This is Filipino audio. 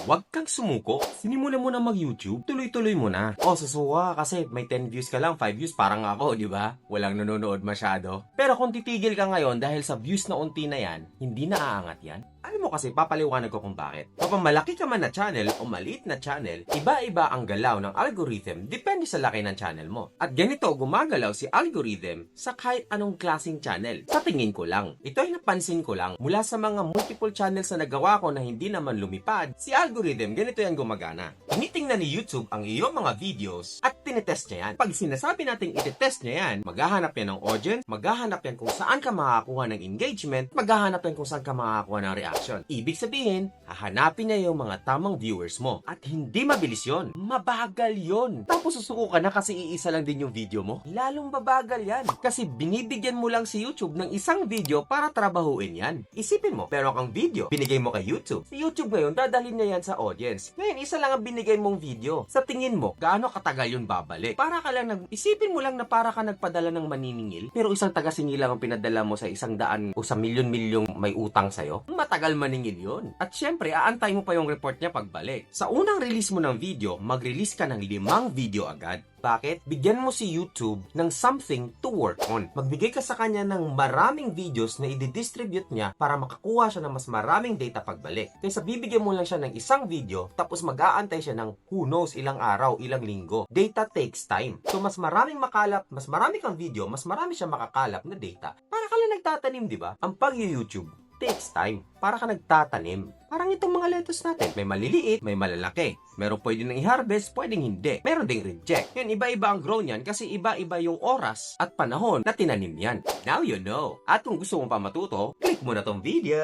Huwag kang sumuko. Sinimulan mo na mag-YouTube, tuloy-tuloy mo na. O, susuka kasi may 10 views ka lang, 5 views, parang ako, di ba? Walang nanonood masyado. Pero kung titigil ka ngayon dahil sa views na unti na yan, hindi na aangat yan. Alam mo kasi, papaliwanag ko kung bakit. Kapag malaki ka man na channel o maliit na channel, iba-iba ang galaw ng algorithm depende sa laki ng channel mo. At ganito gumagalaw si algorithm sa kahit anong klaseng channel. Sa tingin ko lang. Ito ay napansin ko lang mula sa mga multiple channels na nagawa ko na hindi naman lumipad. Si algorithm, ganito yan gumagana. Tinitingnan ni YouTube ang iyong mga videos at tinetest niya yan. Pag sinasabi nating itetest niya yan, maghahanap yan ng audience, maghahanap yan kung saan ka makakuha ng engagement, maghahanap yan kung saan ka makakuha ng reaction. Ibig sabihin, hahanapin niya yung mga tamang viewers mo. At hindi mabilis yon, mabagal yon. Tapos susuko ka na kasi iisa lang din yung video mo. Lalong babagal yan. Kasi binibigyan mo lang si YouTube ng isang video para trabahuin yan. Isipin mo, pero kang video, binigay mo kay YouTube. Si YouTube ngayon, dadalhin niya yan sa audience. Ngayon, isa lang ang binigay mong video. Sa tingin mo, gaano katagal yun babalik? Para ka lang isipin mo lang na para ka nagpadala ng maniningil, pero isang taga-singil lang ang pinadala mo sa 100 o sa milyon-milyong may utang sa'yo. Matagal maningil yun. At syempre, aantay mo pa yung report niya pagbalik. Sa unang release mo ng video, mag-release ka ng 5 video agad. Bakit? Bigyan mo si YouTube ng something to work on. Magbigay ka sa kanya ng maraming videos na i-distribute niya para makakuha siya ng mas maraming data pagbalik. Kaysa bibigyan mo lang siya ng isang video, tapos mag-aantay siya ng who knows ilang araw, ilang linggo. Data takes time. So mas maraming makalap, mas marami kang video, mas marami siya makakalap na data. Para ka lang nagtatanim, di ba? Ang pag-YouTube takes time. Para ka nagtatanim. Parang itong mga lettuce natin. May maliliit, may malalaki. Meron pwede nang i-harvest, pwedeng hindi. Meron ding reject. Yun, iba-iba ang grow niyan kasi iba-iba yung oras at panahon na tinanim yan. Now you know. At kung gusto mo pa matuto, click mo na tong video.